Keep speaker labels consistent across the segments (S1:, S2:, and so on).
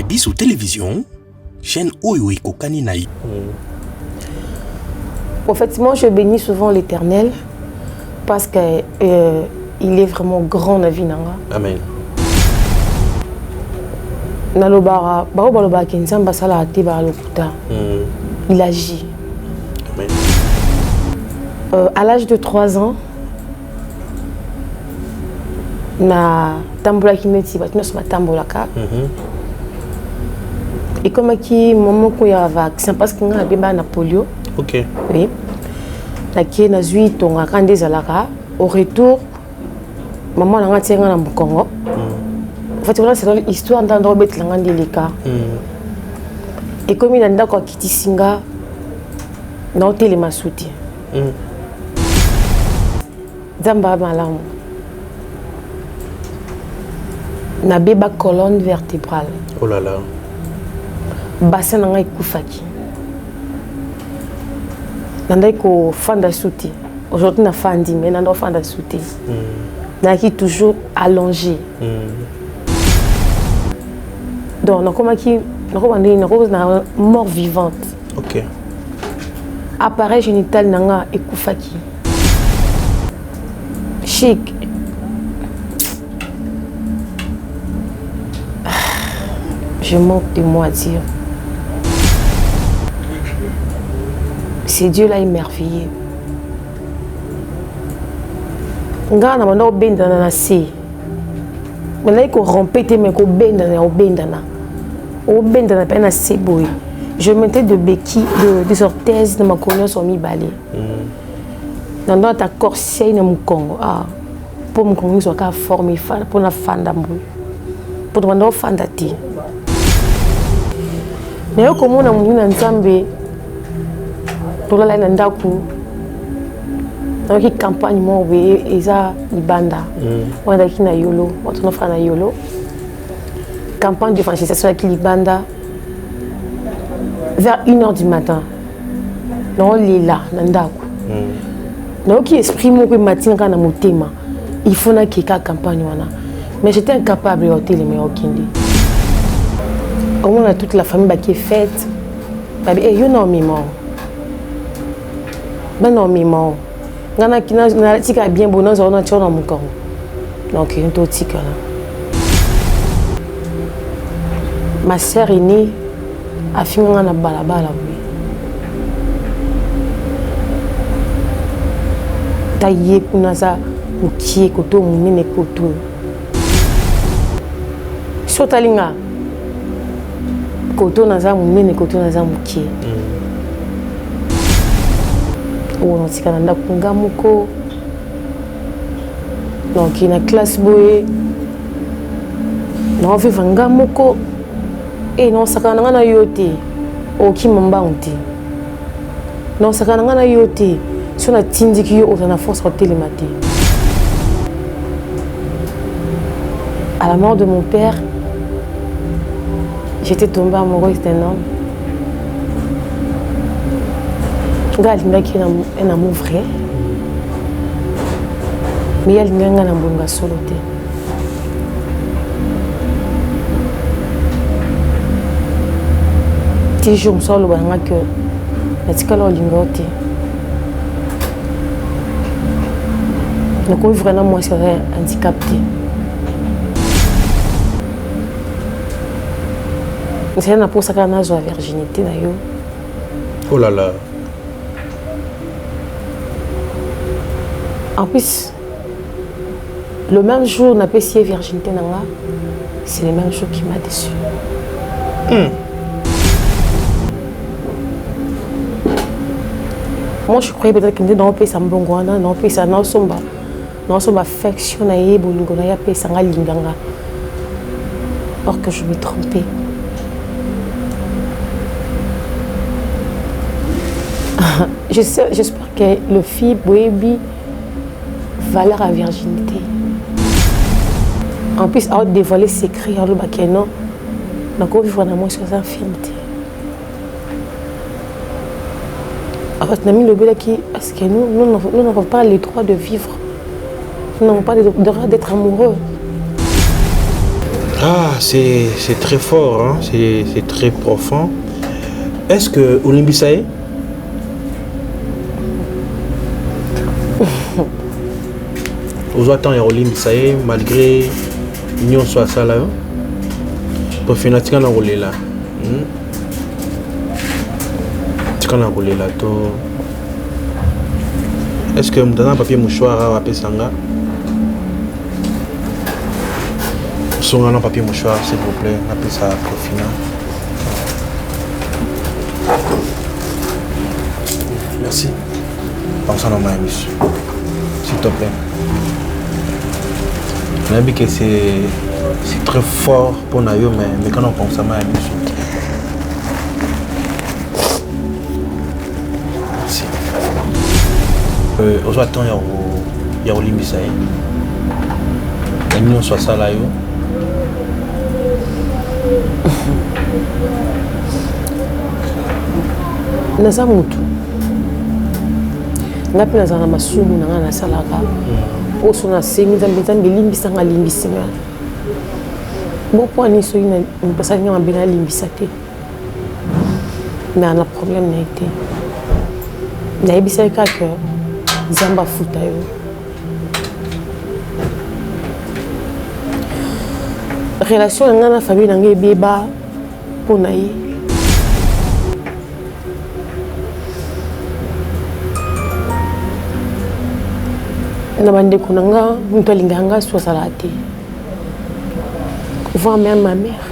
S1: chez Bissou Télévision, chaîne Oyo Kokani Naï.
S2: En fait, moi je bénis souvent l'Éternel parce qu'il est vraiment grand dans la vie.
S1: Amen.
S2: Il agit.
S1: Amen.
S2: À l'âge de 3 ans, na tambola kineti batuna soma tambola ka. Et comme qui maman ko ya vaccin parce que nga beba na polio.
S1: OK.
S2: Oui. Na ki na zui tonga kande zalaka au retour maman nga tsenga na Mukongo. En fait voilà c'est l'histoire d'Andro Betlanga ndeleka. Et comme il a ndako kiti singa na hôtel Masuti. Zamba malamu. Na beba colonne vertébrale.
S1: Oh là là.
S2: Bassin nanga ekufaki. Nanda ko fanda souti. Aujourd'hui na fandi mais nanda fanda souti. Na qui toujours allongé. Donc na koma ki na mort vivante.
S1: OK.
S2: Appareil génital nanga ekufaki. Chic. Je manque de mots à dire. C'est Dieu là émerveillé. Nga na manda obendana na se. Mena ko rompete me ko bendana obendana. Obendana pe na se boy. Je mettais de béquilles, des orthèses dans ma colonne sur mi balai. Dans ta corset na Mukongo. Ah, pour me convaincre soit qu'à former pour la fanda mbou. Pour demander fanda ti. Mais comme on a mon ensemble pour la nandaku. Dans une campagne moi et ça libanda. On a qui na yolo, on a fait na yolo. Campagne de franchisation avec libanda. Vers 1h du matin, on est là, donc esprit mon matin quand on thème, il faut na qui campagne mais j'étais incapable de hôtel mais aucune. On a toute la famille qui est faite, et you know me more. Ben non me more. Ngana qui na tika bien bon dans on a tchon dans mon corps. Donc il y a un tout tika là. Ma sœur aînée a fini na balabala oui. Taillé kuna za ukie koto munene koto. Sotalinga koto na za munene koto na za mukie. On tika na kunga muko. Donc ina classe boy. Non vivre ngamuko. Et non sakana na yote oki mbangti non sakana na yote sur la tindiki yo na force au télématé. À la mort de mon père, j'étais tombée amoureuse d'un homme. Gal ndaki na mon vrai. Mais elle n'anga na mbonga solo te. Petit jour, je me que je suis vraiment moi handicapé. C'est pour ça que j'ai la virginité.
S1: Oh là là.
S2: En plus, le même jour, on a essayé la virginité. C'est le même jour qui m'a déçu. Moi, je croyais peut-être que dans le pays, ça me bon, dans le pays, ça n'a pas affection, or que je me trompais. J'espère que le fille Boébi va leur la virginité. En plus, à dévoiler ses secrets, alors que non, donc on vit vraiment sur sa infirmité. Parce que nous n'avons pas le droit de vivre. Nous n'avons pas le droit d'être amoureux.
S3: Ah, c'est très fort, hein? C'est très profond. Est-ce que Olimbisae aux attentes ya Olimbisae malgré union soit ça là pour finir tika na kolela to est-ce que mutana papier mouchoir à pesanga songa na papier mouchoir s'il vous plaît appelle ça pour finir. Merci. Pense à ma émission. S'il te plaît. On a dit que c'est très fort pour Nayo, mais quand on pense à ma émission. Merci. Aujourd'hui, il y a Olimbisae. La nuit, soit ça là.
S2: Naza mutu ngapi nazala masumu na nga nasalaka oso na sengi nzambe elimbisanga limbisanga bopwani soki mpasali nga mabe nalimbisa te mais na problème na ye te nayebisaki kaka nzambe afuta yo relation na nga na famille na nga ebeba mpo na ye na bandeko na nga moto alingaka nga so azala te voir même ma mère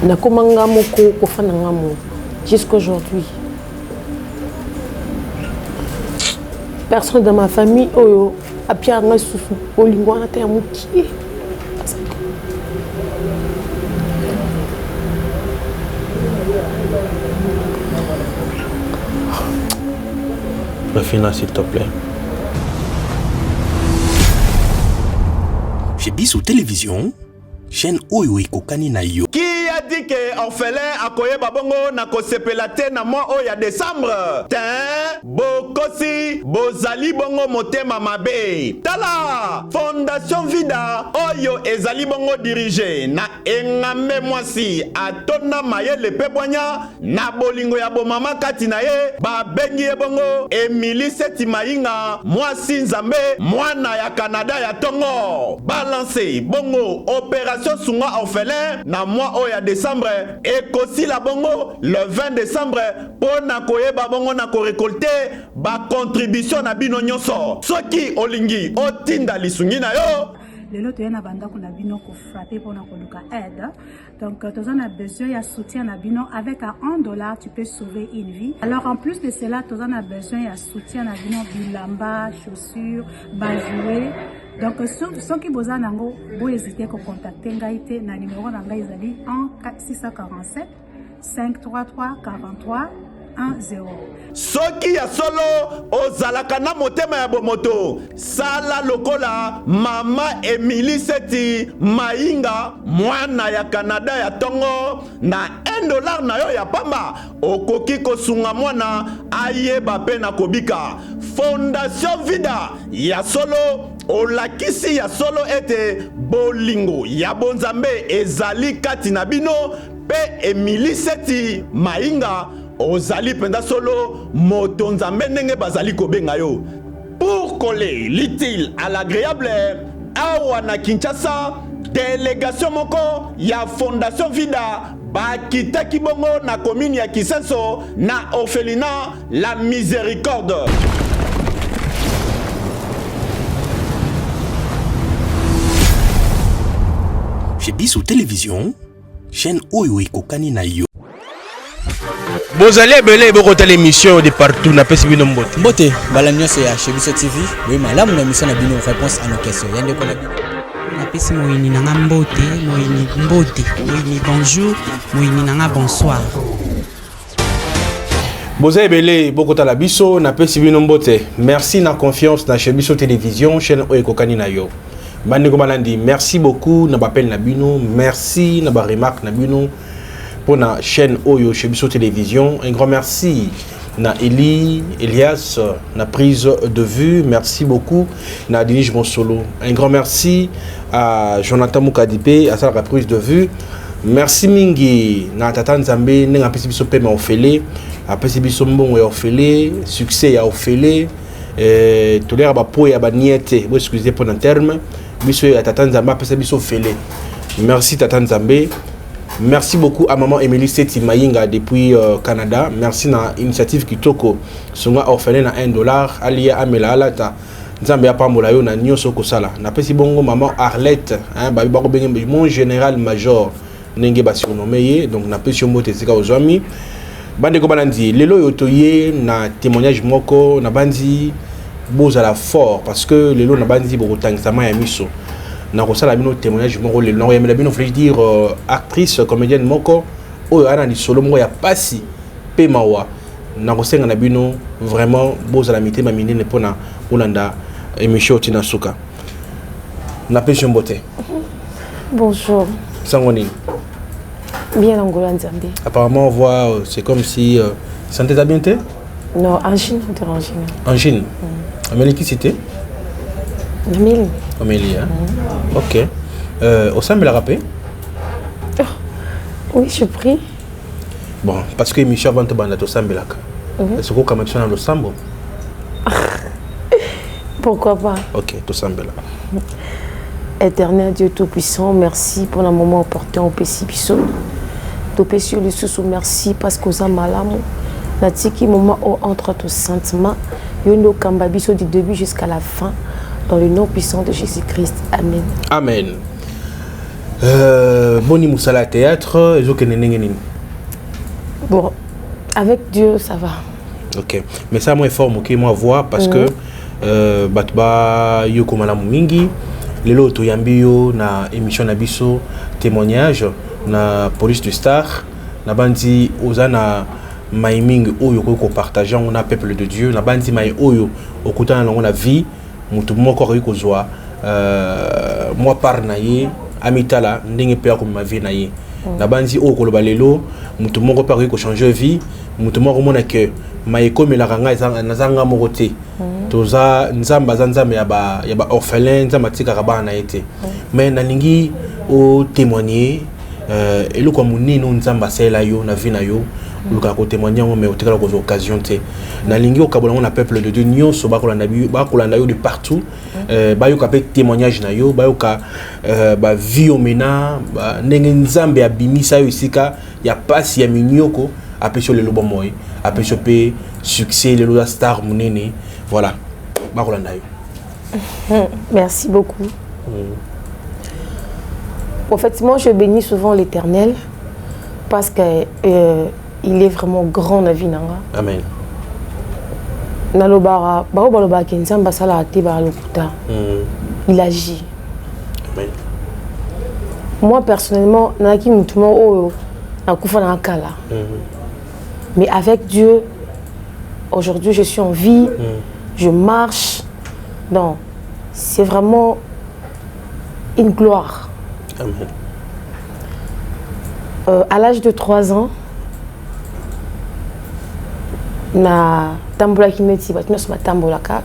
S2: nakoma nga moko kofanda nga mo jusqu'aujourd'hui personne dans ma famille oyo apia nga susu olingo wana te ya mokie
S3: Refina, s'il te plaît.
S1: Chez Bissou Télévision, chaîne Oyo Ekokani na yo.
S4: Qui a dit que orphelin a koye babongo na kosepela te na mois oya décembre? Tin, bokosi, bozali bongo motema mabe. Tala, Fondation Vida, oyo ezali bongo dirigé na engame mwasi atona maye lepe bonya na bolingo ya bomama kati na ye babengi ye bongo Emily Seti Mainga mwasi nzambe mwana ya Canada ya tongo balance bongo opération sunga orphelin na mois oya décembre ekosi la bongo le 20 décembre pona koyeba bongo na ko récolter ba contribution na bino nyonso soki olingi otinda lisungi na yo.
S5: Lelo toyena banda kuna bino ko frapper pour na koluka aide. Donc tu as besoin de soutien na bino avec un $1 tu peux sauver une vie. Alors en plus de cela tu as besoin de soutien na bino bilamba, chaussures, bajouer. Donc ceux qui besoin nango bo hésiter ko contacter ngaite na numéro na ngai ezali 647 533 43 10.
S4: Soki ya solo ozalaka na motema ya bomoto sala lokola mama Emily Seti Mainga mwana ya Canada ya tongo na $1 na yo ya pamba okoki kosunga mwana ayeba pe na kobika. Fondation Vida ya solo olakisi ya solo ete bolingo ya bonzambe ezali kati na bino pe Emily Seti Mainga ozali penda solo moto nzambe ndenge bazali kobenga yo. Pour coller l'utile à l'agréable awa na Kinshasa délégation moko ya Fondation Vida bakitaki bongo na commune ya Kisenso na orphelinat La Miséricorde.
S1: Chez Bissou Télévision, chaîne Oyo Ekokani na yo.
S3: Bozali ebele bokota l'émission de partout na pesi bino mbote.
S6: Mbote balamio c'est chez Bissou TV. Oui, malamu na émission na bino réponse à nos questions. Yande ko na bino.
S7: Na pesi moyini nanga mbote, moyini mbote, moyini bonjour, moyini nanga bonsoir.
S3: Bozali ebele bokota la biso na pesi bino mbote. Merci na confiance na chez Bissou Télévision, chaîne Oyo Ekokani na yo. Bandeko Malandi, merci beaucoup na bapel na bino, merci na ba remarque na bino pour la chaîne Oyo chez Bissou Télévision. Un grand merci na Elias, na prise de vue. Merci beaucoup. Na Denis Monsolo. Un grand merci à Jonathan Moukadipe à sa prise de vue. Merci mingi na Tata Nzambe nenga pesi biso pema ofele, apesi biso mbongo ya ofele, succès ya ofele. Tolera ba po ya ba niete, vous excusez pour un terme. Biso ya Tata Nzambe apesi biso ofele. Merci Tata Nzambe. Merci beaucoup à maman Emily Seti Mayinga depuis Canada. Merci na initiative Kitoko. Songa orphelin na $1. Alia Amela Alata. Nzambe ya pambola yo na nyoso kosala. Na pesi bongo maman Arlette, hein, ba bako benge mon général major nenge ba surnommé. Donc na pesi mbote sika ozwami. Bande ko balandi lelo yo toye na témoignage moko na bandi bozala fort parce que lelo na bandi bokotangisa ma ya miso. Na kosala bino témoignage moko lelo na yemela bino voulais dire actrice comédienne moko oyo ana ni solo moko ya pasi pe mawa na kosenga na bino vraiment bozala mitema minene pona olanda émission tina suka na pêche mbote.
S2: Bonjour.
S3: Sangoni.
S2: Bien Angola Nzambe.
S3: Apparemment on voit c'est comme si santé ta bien té?
S2: Non, angine, angine.
S3: Angine. Amélie qui c'était?
S2: Amélie.
S3: Amélie, hein? Ok. Au sein de la rapé?
S2: Oui, je prie.
S3: Bon, parce que Michel avant de banda au sambe là. Est-ce que vous avez dans le sambo?
S2: Pourquoi pas?
S3: Ok, tout sambe là.
S2: Éternel Dieu Tout-Puissant, merci pour le moment opportun au Pessi Bisso. Au Pessi le sous merci parce que vous avez malam. Natiki moment entre tous sentiments. Yono Kamba Bisso du début jusqu'à la fin. Dans le nom puissant de Jésus-Christ. Amen.
S3: Amen. Boni Moussala théâtre,
S2: bon, avec Dieu, ça va.
S3: Ok. Mais ça, moi, fort, moi, voir parce que Batba Yoko Malamu Mingi, Lelo Toyambio, na émission Nabiso, témoignage, na police du star, na bandi Ozana Maiming Oyo ko partageant, on a peuple de Dieu, na bandi Mai Oyo, au côté de la vie. Mutu moko ko kozwa moi par naye amitala ndenge pe ko ma vie naye na banzi o ko balelo mutu moko par ko changer vie mutu moko mona que maiko melaka nga nazanga moko te toza nzamba nzambe ya ba orphelin nzamba tika bana été mais nalingi o témoigner eloko munino nzamba sela yo na vie na yo luka ko témoigner mais au tika ko occasion te nalingi o kabola na peuple de Dieu nyonso ba kolanda yo de partout ba yo ka pe témoignage na yo ba yo ka ba vie omena ndenge nzambe abimisa yo isika ya pasi ya minyoko apesho le lobo moy apesho pe succès le loba star munene voilà ba kolanda yo.
S2: Merci beaucoup. En fait, moi je bénis souvent l'Éternel parce que il est vraiment grand dans la vie.
S3: Amen.
S2: Il agit.
S3: Amen.
S2: Moi personnellement, mais avec Dieu, aujourd'hui je suis en vie, je marche. Donc, c'est vraiment une gloire.
S3: Amen.
S2: À l'âge de 3 ans, na tambola kineti batino sama tambola ka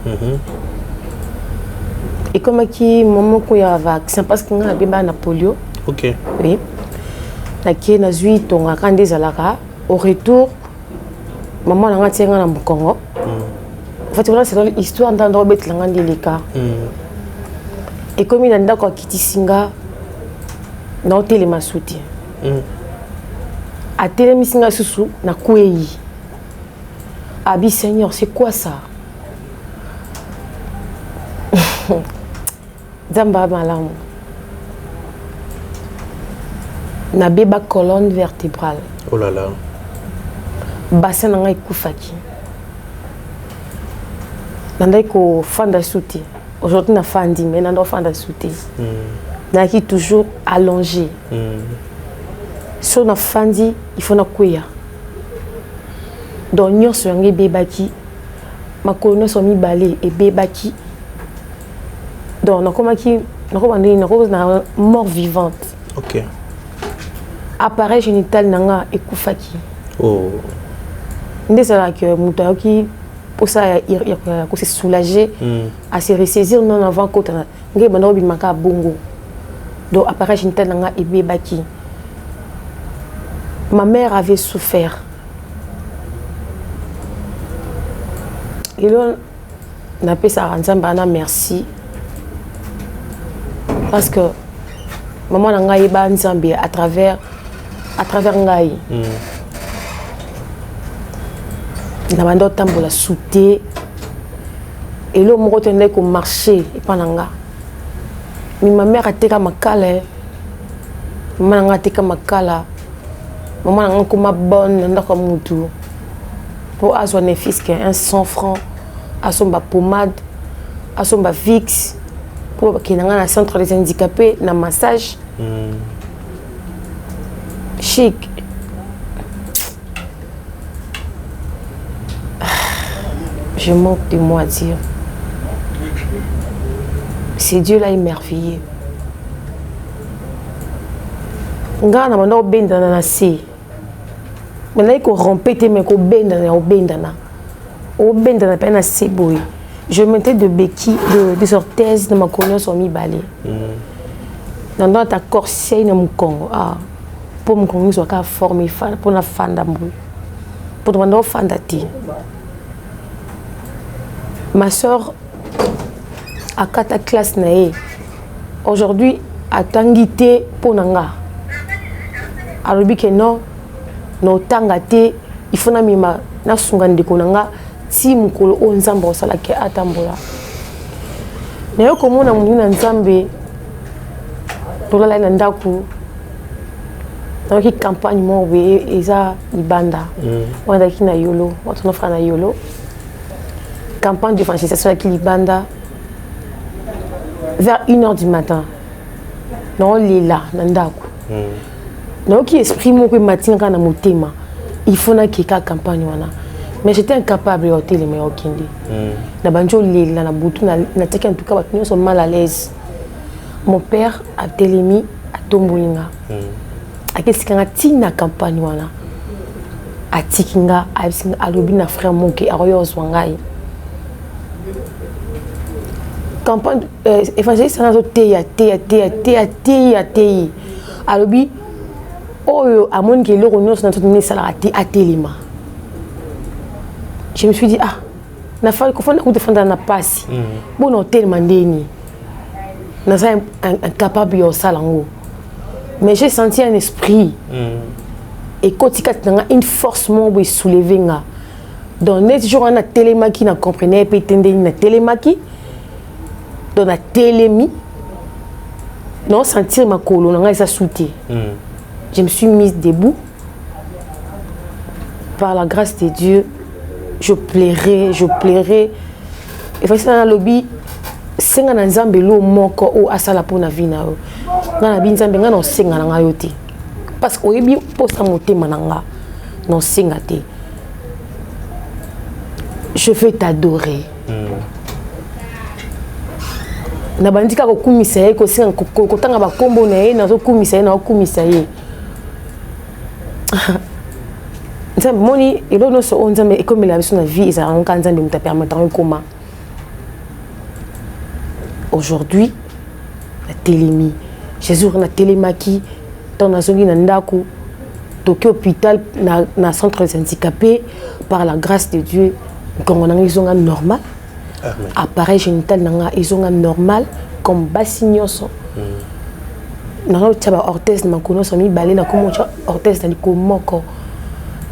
S2: et comme qui moment ko ya vaccin parce que nga bimba na polio.
S3: OK.
S2: Oui. Na ki na zui tonga kande zalaka au retour maman nga tsenga na Congo. En fait voilà c'est l'histoire d'Andro Betlanga ndileka. Et comme il anda ko kitisinga na hôtel Masuti. A télé misinga susu na kwei. Abi Seigneur, c'est quoi ça? Zamba malam. Na beba colonne vertébrale.
S3: Oh là là.
S2: Bassin nanga ikufaki. Nanda ko fanda souté. Aujourd'hui na fandi mais nanda fanda souté. Naki toujours allongé. So na fandi, il faut na kuya. Donc nous sommes bébaki, ma colonie sont mis balé et bébaki. Donc nous sommes mort vivante.
S3: Ok.
S2: Appareil génital nanga et koufaki.
S3: Oh.
S2: ndezala que muta qui pour ça se soulager à se ressaisir non avant côté ngai bana obi maka bongo donc appareil génital nga ebe baki. Ma mère avait souffert et là n'a pas ça nzamba merci parce que maman nga eba nzambe à travers ngai na bando tambola souté et là mon retourné comme marché et pananga mais ma mère a été comme makala maman a été comme makala maman a comme bonne ndako mutu pour avoir un fils qui a 100 francs à son pommade à son Vicks pour qu'il ait un centre des handicapés na massage chic. Je manque de mots à dire. C'est Dieu là émerveillé. Nga na mando benda na nasi. Mena ko rompete me ko benda na obenda na pena seboy. Je mettais de béquilles, des orthèses de ma colonne sur mi balai. Dans ta corset na mukongo pour me connu soit ka former pour na fanda mbou. Pour demander fanda ti. Ma soeur a 4 classes nae. Aujourd'hui, a tangité pour nanga. Alors que non, no tangate, il faut na mima na sungande konanga ti mukolo o nzambo sala ke atambola. Na yo komona munina nzambe to la na ndaku. Na ki campagne mo we eza libanda. Wanda ki na yolo, watu na fra na yolo. Campagne de francisation avec Libanda vers 1h du matin. Non, il est là, Nandaku. Non, qui exprime que matin quand on motema, il faut na kika campagne wana. Mais j'étais incapable de hotel mais okindi. Na banjo il là na butu na teki en tout cas batuni sont mal à l'aise. Mon père a télémi à Tombolinga. A qu'est-ce qu'on a ti na campagne wana. A tikinga a lobi na frère mon qui a royo zwangai. Campagne évangéliste na zo teya alobi oyo amoni ke loko nyonso na totuni sala a telema. Je me suis dit na fa ko fanda ko defanda na pasi bon no telema ndeni na ça incapable yo salango mais j'ai senti un esprit et kotika tanga une force mo bo soulever nga dans net jour on a télémaki na comprenait pe tendeni na télémaki dans la télémie, non sentir ma colonne, on a ça sauté. Je me suis mise debout. Par la grâce de Dieu, je plairais. Et parce que dans le lobby, c'est un ensemble l'eau moko ou asala pour na vie na o. Ngana binzambe ngana osenga na yote. Parce que oyebi posa motema nanga, non senga te. Je veux t'adorer. Na bandika ko kumisa ye ko singa ko tanga ba kombo na ye na zo kumisa ye na kumisa ye. Nzambe moni elo no so onzambe e comme la biso na vie ça on kan nzambe muta permettre un coma. Aujourd'hui la télémie Jésus na télémaki dans na zongi na ndako toki hôpital na centre des handicapés par la grâce de Dieu quand on a ils ont normal. Appareil génital nanga ils ont normal comme bassignoso nanga taba orthèse na kono so mi balé na komo orthèse na komoko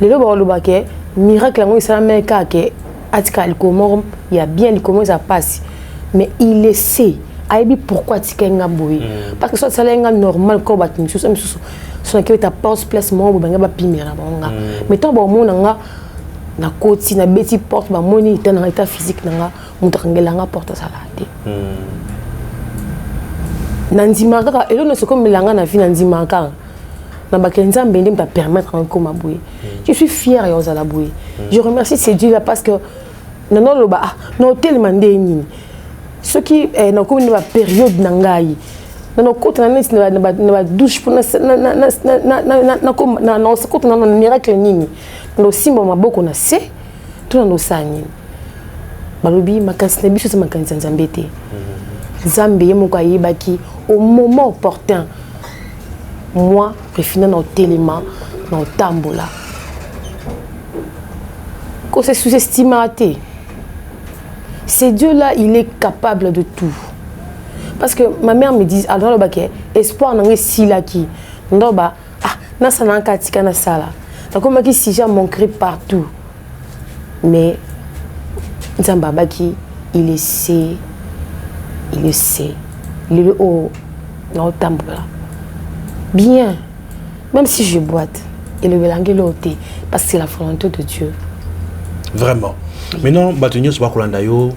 S2: lelo ba loba ke miracle ngo isa meka ke atika likomoro il y a bien likomo ça passe mais il le sait aibi pourquoi tika nga boy parce que ça nga normal ko bat ni so so na ke ta pause place mo bo banga ba pimera bonga mais to ba mona nga na koti na beti porte ba moni dans état physique nanga mutangela nga porte salade nandima kaka elo no soko milanga na vie nandima kaka na bakenza mbende me permettre encore ma bouée je suis fière ya ozala bouée je remercie ces Dieu là parce que non lo ba no tellement ndeni ce qui na comme une période nangai na koti na nesi na douche pour na miracle nini ndo simba maboko na se tuna ndo sani balobi makanisi na biso sa makanisi nzambe te nzambe ye moko ayebaki au moment opportun moi préfina na otelema na otambola ko se sous-estima te. C'est Dieu là, il est capable de tout. Parce que ma mère me dit, alors le baquet, espoir n'a pas si là qui, non bah ah, na ça n'a qu'à tika na sala. Donc comme qui si j'ai mon cri partout, mais Nzamba baki, il le sait, il est le haut, non tambola. Bien, même si je boite, il est le l'autre, parce que c'est la volonté de Dieu.
S3: Vraiment. Maintenant, Batunio se bakulanda yo,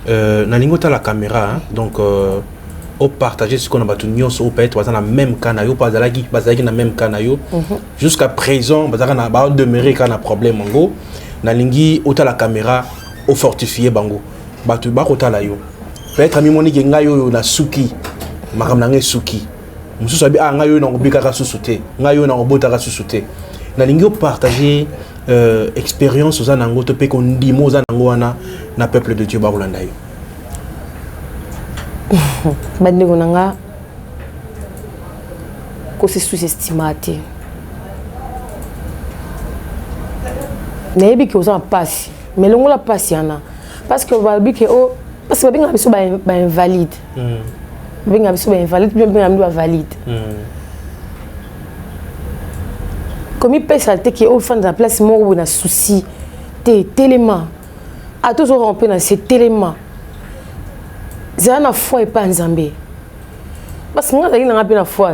S3: nalingo ta la caméra, hein, donc au partager ce qu'on a Batunio, au peut être dans la même canayo, pas dans la même canayo. Jusqu'à présent, bazaka na ba demeurer quand on a problème ngo, nalingi au ta la caméra, au fortifier bango. Batu ba kota la yo. Peut-être ami moni ke ngayo na suki, makam na suki. Mususu abi a ngayo na obika ka susute, ngayo na obota ka susute. Nalingi au partager expérience aux anango te pe qu'on dit mots anango na peuple de Dieu barulanda yo.
S2: Bandeko nanga ko se sous-estimate. Nayebi ke oza passe, mais longo la passe yana parce que babi ke o parce que binga biso ba invalide. Binga biso ba invalide, binga biso ba valide. Comme il peut salter qui est au fond de la place, moi, on a souci. T'es tellement. À toujours romper dans ces éléments. J'ai un foi et pas un zambé. Parce que moi, j'ai une foi.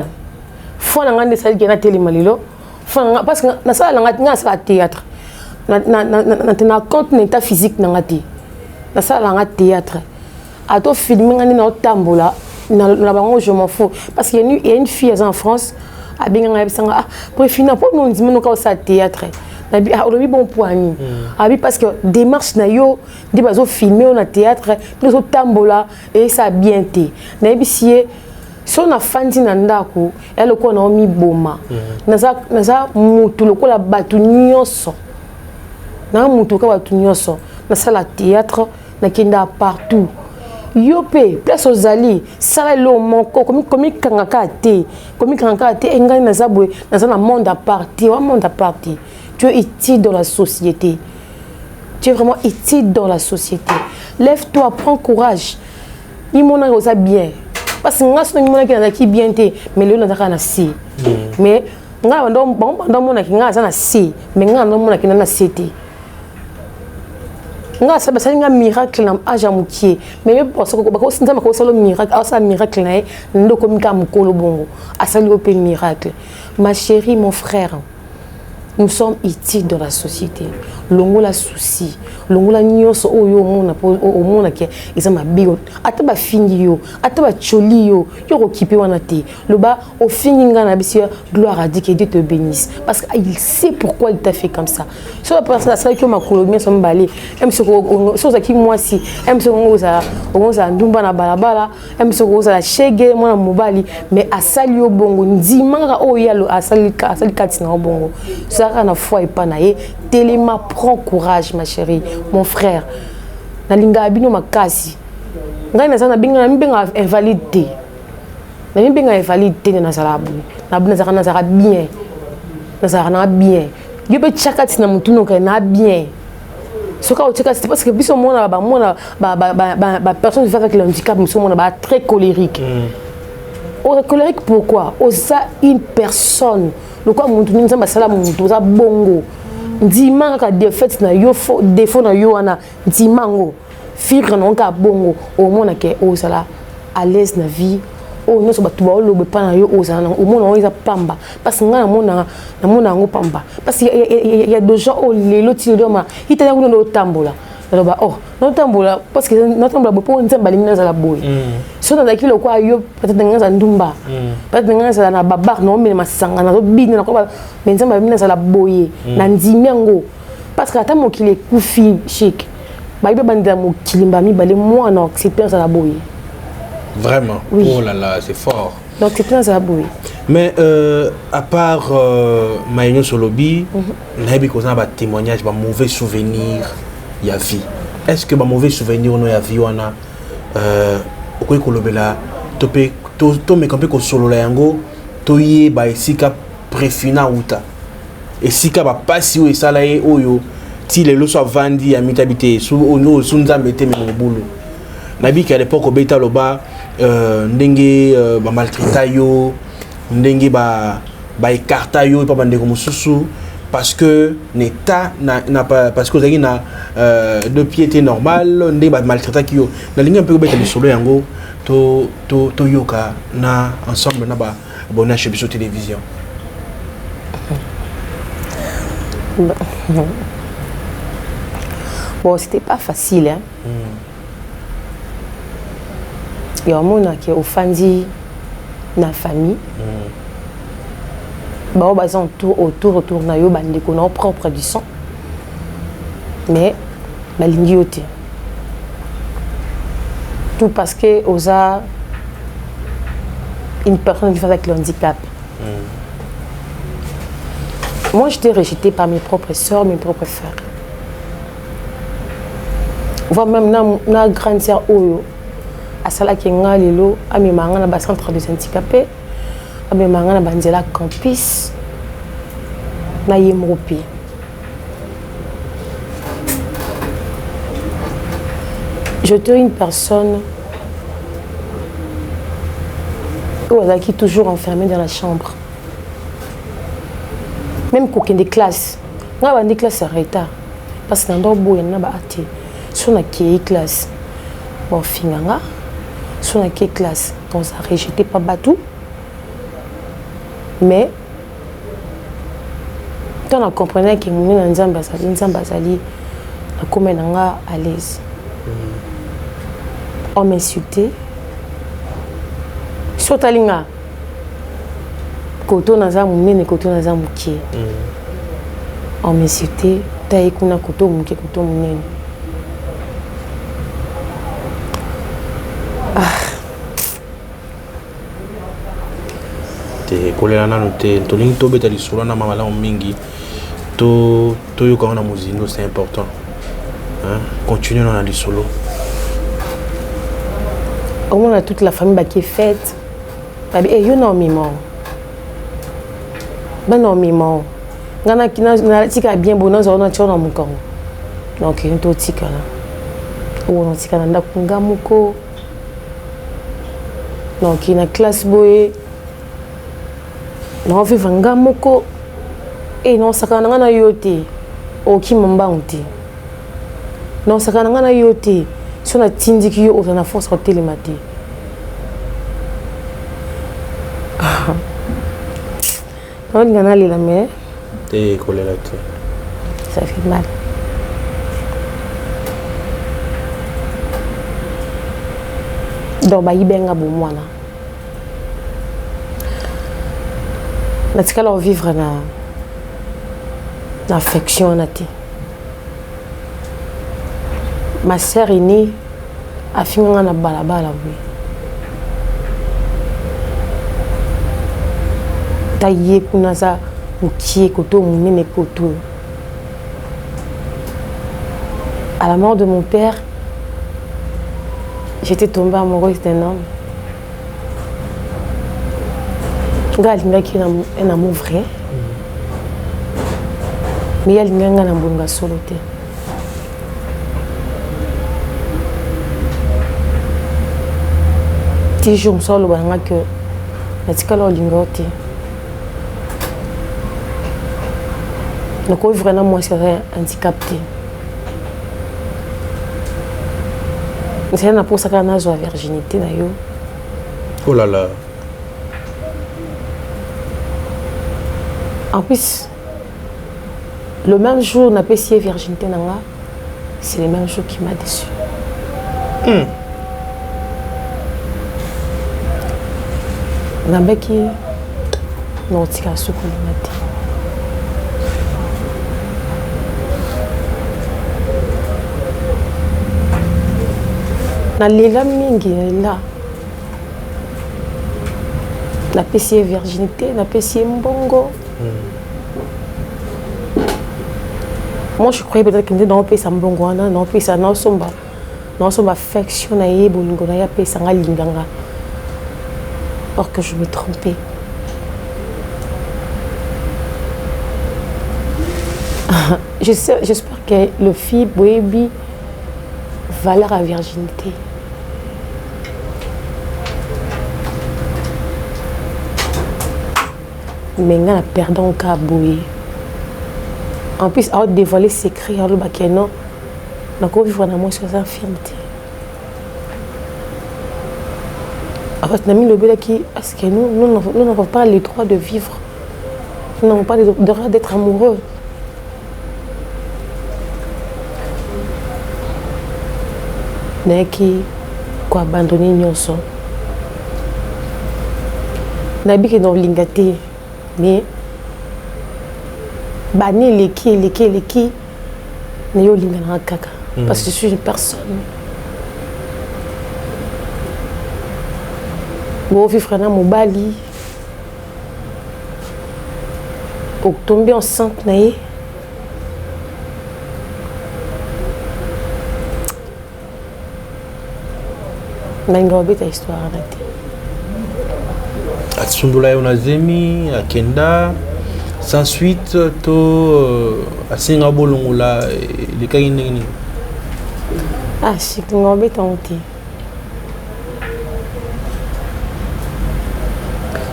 S2: Foi, on a des salles qui ont tellement lilo. Parce que dans ça, on a un théâtre. On a un compte d'état physique dans la salle, on a un théâtre. À tout filmer, on a un tambola. Je m'en fous. Parce qu'il y a une fille en France. Ah bien pour finir pour nous dire nous ça théâtre on bon point parce que démarche na yo des bazo filmer on a théâtre nous tambola et ça bien été na si on a fandi na ndako et le ko na mi boma naza mutu lokola batu nyonso na mutu ka batu nyonso na sala théâtre na kenda partout Yope, place aux alliés, ça le manco, comme kangakate, comme kangakate, engagne na zabwe, dans un monde à partir, un monde à partir. Tu es utile dans la société. Tu es vraiment utile dans la société. Lève-toi, prends courage. Il m'en a bien. Parce que nga son mona ki na ki bien té, mais le na na si. Mais nga ndo mona ki nga na si, mais nga ndo mona ki na cité. Nga ça c'est un miracle na aja mukie mais parce que ba ko sinza ma ko solo miracle asa miracle na ndo ko mika mukolo bongo asali ko pe miracle ma chérie mon frère nous sommes utiles dans la société longo la souci longo la nyonso oyo mona ke ezama bio ata ba fini yo ata ba choli yo ko kipe wana te le ba au fini nga na bisi gloire à Dieu que Dieu te bénisse parce qu'il sait pourquoi il t'a fait comme ça sur la personne ça que ma colonie sont balé même sur ça qui moi si même sur on za ndumba na balabala même sur on za chege mona mobali mais asali yo bongo ndimanga oyo yalo asali kati na bongo ça na foi et pas naé téléma prends courage ma chérie mon frère na linga abino makasi ngai na sana binga invalidité na binga invalidité na salabu na zara bien na zara bien yo be chakati na mutu no na bien soka o chakati parce que biso mona ba personne vivant avec le handicap biso mona ba très colérique colérique pourquoi osa une personne le quoi mutu ni nzamba sala mutu za bongo ndima ka défaite na yo défaut na yo ana ndimango fire na ka bongo au mona ke o sala à l'aise na vie o no so batu ba lo be pa na yo o sala au mona o isa pamba parce que na mona ngo pamba parce que y a des gens au lelo ti do ma ita yango no tambola ba oh no tambola parce que no tambola bo nzamba linga za la boy so na ki lo kwa yo peut-être nga ndumba peut-être nga za na babar no mais masanga na bine na kwa mais nzamba linga za la boy na ndimiango parce que ata mokile kufi chic ba ibe banda mokile mba mi bale moi na accepter za la boy
S3: vraiment oui. Oh là là c'est fort
S2: donc c'est ça la boy
S3: Mais à part Maïno Solobi, naïbi qu'on a des témoignages, des mauvais souvenirs, il y a vie. Est-ce que des mauvais souvenirs on a vie on a au quoi kolobela topé to me campé ko solo la yango to yé ba esika préfina uta esika ba pasi o esala ye oyo ti le lo so vandi ya mitabité su ono sunza mete me mobulu nabi ki à l'époque obeta loba ndenge ba maltraita yo ndenge ba écarta yo pa bande ko mususu parce que l'état n'a pas parce que vous na deux pieds étaient normal ndenge ba maltraita ki yo na linga un peu obeta le solo yango to yoka na ensemble na ba bona chez Biso Télévision.
S2: Bon, c'était pas facile hein. Il y a un monde qui est au fandi na famille. Bah on base autour na yo bande ko na propre du sang. Mais balingi oté. Tout parce que osa une personne qui fait avec le handicap. Moi j'étais rejetée par mes propres sœurs, mes propres frères. Voire même na grande sœur Oyo. À cela qui est lelo à mes marins na centre des handicapés à mes marins na banzela campus na yemropi. J'étais une personne qui est toujours enfermée dans la chambre. Même quand il y a des classes, on a des classes en retard. Parce que dans le bout, il y a des si on a des classes, bon, finanga, si on a des classes, on a rejeté pas bateau. Mais, quand on comprenait que nous sommes à l'aise. On m'insultait. Sotalinga. Koto naza munene koto naza mukie. On m'insultait. Taï kuna koto mukie koto munene.
S3: Te kolela nanu te tolingi tobeta lisolo na mamala mingi to yoka na muzindo c'est important. Hein? Continuez dans la lisolo.
S2: Au moins, toute la famille qui est faite. Et il y a un miment. Ben non, miment. Il y a un bien bon, il y a un tion dans mon corps. Donc, il y a un tika là. Ou un tika dans la muko. Donc, il y a une classe boy. Non, il y a un muko. Et non, ça n'a pas yoté. Au qui m'en bounty. Non, ça n'a pas yoté. Si on a tindi qui on a force à télémater. On a la mer.
S3: T'es collé là.
S2: Ça fait mal. Donc bah il benga bon moi là. Parce que là vivre na l'affection na té. Ma sœur aînée a fini na balabala oui. Taillé kuna za mukie koto munene koto. À la mort de mon père, j'étais tombée amoureuse d'un homme. Galinga qui est un amour vrai. Mais il y a un amour solo. 10 jours solo banga que natikala olingote. Donc vraiment moi serait handicapé. C'est un pour ça qu'on a la virginité d'ailleurs.
S3: Oh là là.
S2: En plus, le même jour on a payé virginité nanga, c'est le même jour qui m'a déçu. Nambeki notika sukulimati. Na lela mingi là. La PC virginité, la PC mbongo. Moi, je croyais peut-être qu'il était dans le pays mbongo, dans le pays ça, non somba affection, na ye bolingo na ya PC nga linganga. Or que je me trompais. J'espère que le fille Boébi valeur à virginité. Mais on a perdu un cas boué. En plus, à dévoiler secret, à l'autre non, donc on vit vraiment sur sa infirmité. En fait, on a mis le bébé qui, parce que nous n'avons pas le droit de vivre. Nous n'avons pas le droit d'être amoureux. Qui quoi abandonner nyonso. Nabi que dans lingate, mais bani leki ne yo lingana kaka parce que je suis une personne. Bon vivre na mobali. Pour tomber enceinte naé. Nanga obeta histoire arrêtée.
S3: Atsundula Onazemi, Akenda, sans suite, to Asinga Bolongola, les Kainini.
S2: Ah, c'est que on obeta honte.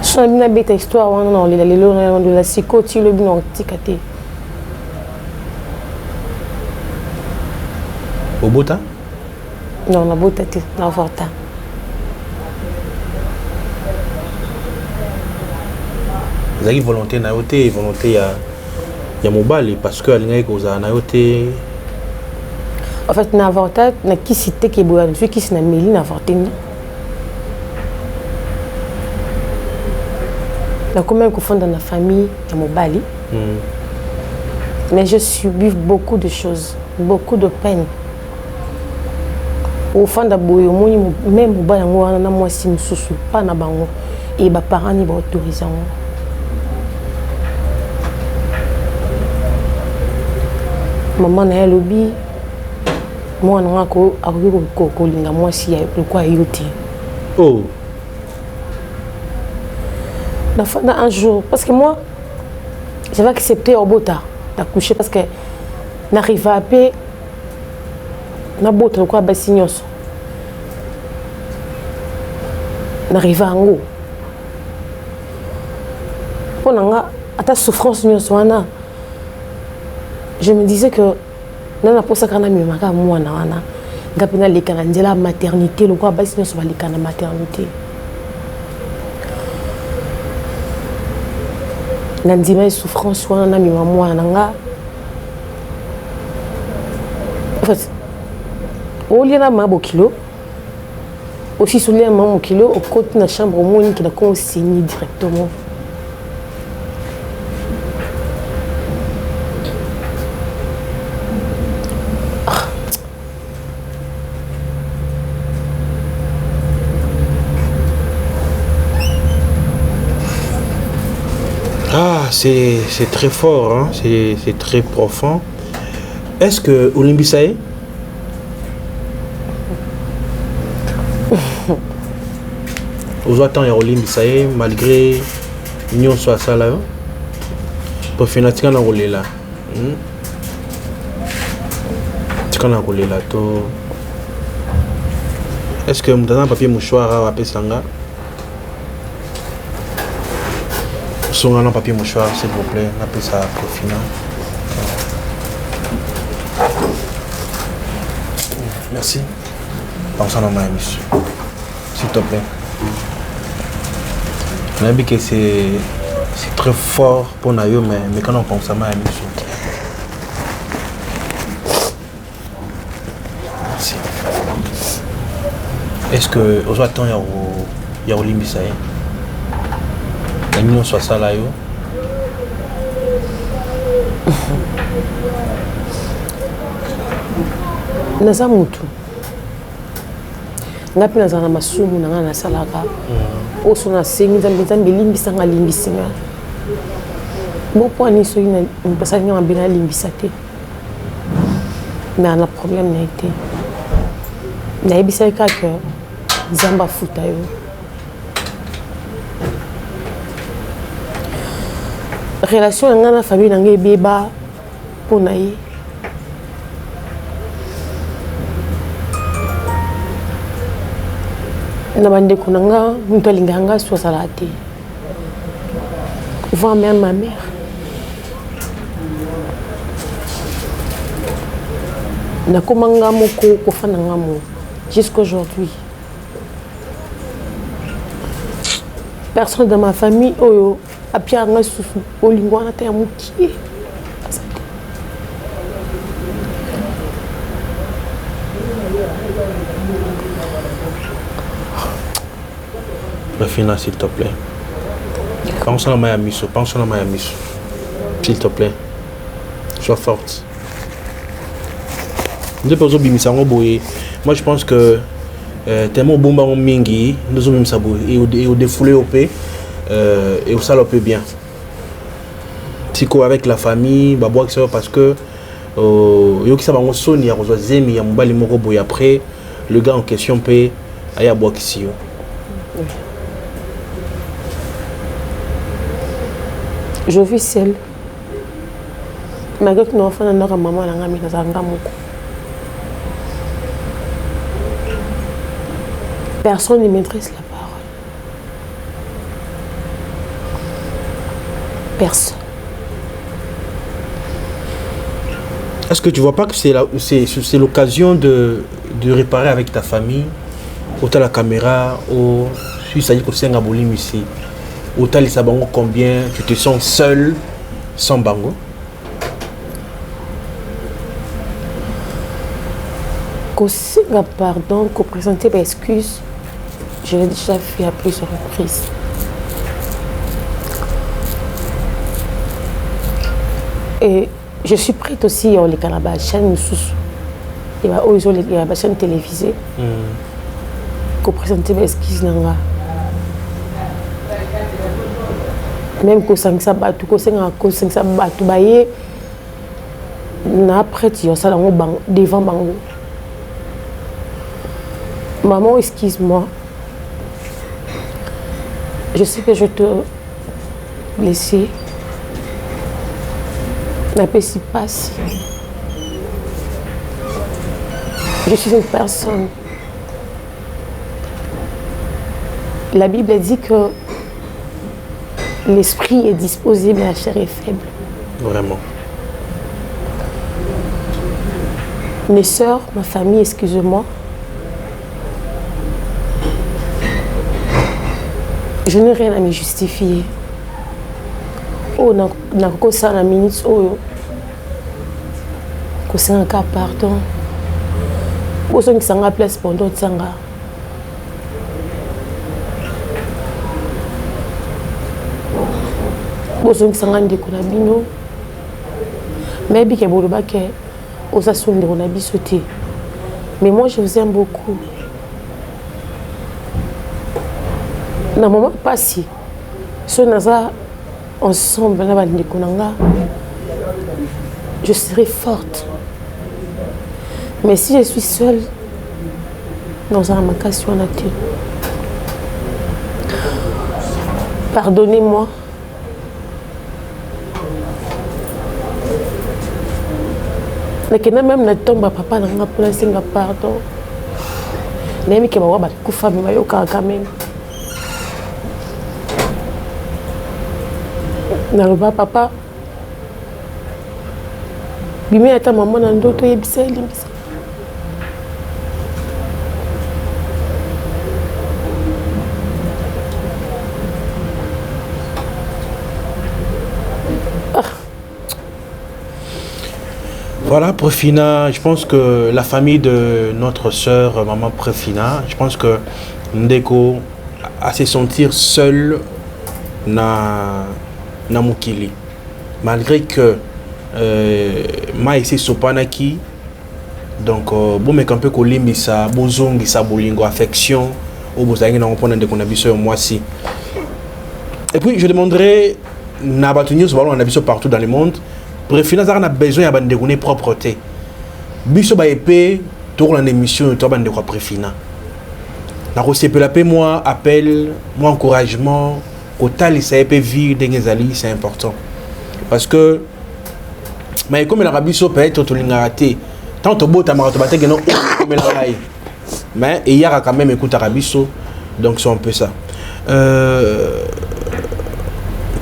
S2: Son bien beta histoire, non, les de la psychotie, le bien antiquaté.
S3: Obota?
S2: Non, la beauté, la forta.
S3: Vous avez volonté naïoté, volonté ya mobali parce que alinga koza naïoté.
S2: En fait, na avorta na qui cité que boya, celui qui s'na meli na avorté. Na combien qu'on fonde dans la famille ya mobali. Mais je subis beaucoup de choses, beaucoup de peine. Au fond de boyo même mobali ngwana na moi si mususu pas na bango et ba parents ni ba autorisant. Maman na lobi moi na ko akuko ko linga moi si le quoi yuti.
S3: Oh.
S2: Un jour parce que moi j'avais accepté au bota d'accoucher parce que n'arrive à paix na bota quoi ba signos. N'arrive à ngo. Pour ata souffrance nyonso wana. Je me disais que nana pour ça kana mi maka mwana wana ngapina lekana nzela maternité le quoi basi nyonso ba lekana maternité. Nandima souffrance wana mi mwana nga. En fait, au lieu na mabo kilo aussi sur les maman kilo au côté de la chambre au moins qui l'a consigné directement.
S3: Ah, c'est très fort, hein? C'est très profond. Est-ce que Olimbisae aux attentes à Olimbisae malgré l'union soit ça là pour finir tu quand on est là tu quand on est là to est-ce que vous avez un papier mouchoir à appeler sanga sur un papier mouchoir s'il vous plaît appelez ça pour finir. Merci. Pense à ma émission. S'il te plaît. On a dit que c'est très fort pour Nayo, mais quand on pense à ma émission. Merci. Est-ce que aux attentes il y a Olimbisae? La union soit ça là.
S2: Naza mutu nga mpe nazala na masumu na nga nasalaka oyo so nasengi nzambe elimbisanga alimbisi nga bopwani soki mpesaki nga mabe nalimbisa te mais na problème na ye te nayebisaki kaka nzambe afuta yo relation na nga na famille na nga ebeba mpo na ye na bandeko na nga moto alingaka nga so asalaka te voir même ma mère nakoma nga moko kofanda nga mo jusqu'aujourd'hui personne dans ma famille oyo apiaka nga susu olingo wana te ya mokie
S3: Refina, s'il te plaît. Pense à la Mayamiso, pense à la Mayamiso. S'il te plaît. Sois forte. Moi, je pense que tellement bon baron mingi, nous sommes sabou et au défoulé au paix et au salope bien. Psycho avec la famille, babois parce que yo qui sabango soni ya rozo zemi ya mbali moko boy après le gars en question peut aya bois ici.
S2: Je vis seule. Malgré que nous avons notre maman, la maman, personne ne maîtrise la parole. Personne.
S3: Est-ce que tu vois pas que c'est l'occasion de réparer avec ta famille, autant la caméra, ou si ça dit que c'est un abolim ici, autant les sabango combien tu te sens seul sans bango?
S2: Kosinga pardon, qu'on présenter des excuses, je l'ai déjà fait à plusieurs reprises. Et je suis prête aussi à les canabas, chaîne sous et la chaîne télévisée, qu'on présenter des excuses nanga. Même que ça batu, que ça batu baye, na prête yo ça devant bango. Maman, excuse-moi. Je sais que je te blessé. La paix s'y passe. Je suis une personne. La Bible dit que l'esprit est disposé, mais la chair est faible.
S3: Vraiment.
S2: Mes sœurs, ma famille, excusez-moi. Je n'ai rien à me justifier. Oh, na kosa na minutes oyo. Kosa un cas pardon. Boso qui sanga place pendant tsanga. Boso qui sanga ndeko na bino. Mais bi ke boloba ke osa sonde na biso te. Mais moi je vous aime beaucoup. Na moment passé, si on a ensemble, je serai forte. Mais si je suis seule, dans un macation nature, pardonnez-moi. Mais même na tombe papa n'a pas laissé pardon. Même que ma femme m'a eu quand même. Naloba papa bimi ata maman na ndoto yebisa elimbisa
S3: Voilà, Profina, je pense que la famille de notre sœur, maman Profina, je pense que Ndeko a se sentir seul na Mukili. Malgré que Maïsé Sopanaki, Donc bon mais un peu kolimbisa bozongisa bolingo affection au bozangi na comprendre de konabiso moi si. Et puis je demanderai na batu news balon na biso partout dans le monde. Préfina ça on a besoin ya bande kone propreté. Biso ba épée tour en émission to bande ko préfina. Na ko sepela pe moi appel, moi encouragement, ko tali ça épée vie d'engezali c'est important. Parce que mais comme la biso peut être tout l'ingaraté. Tant que beau tamarato batte que non mais il y a quand même écoute arabiso donc c'est un peu ça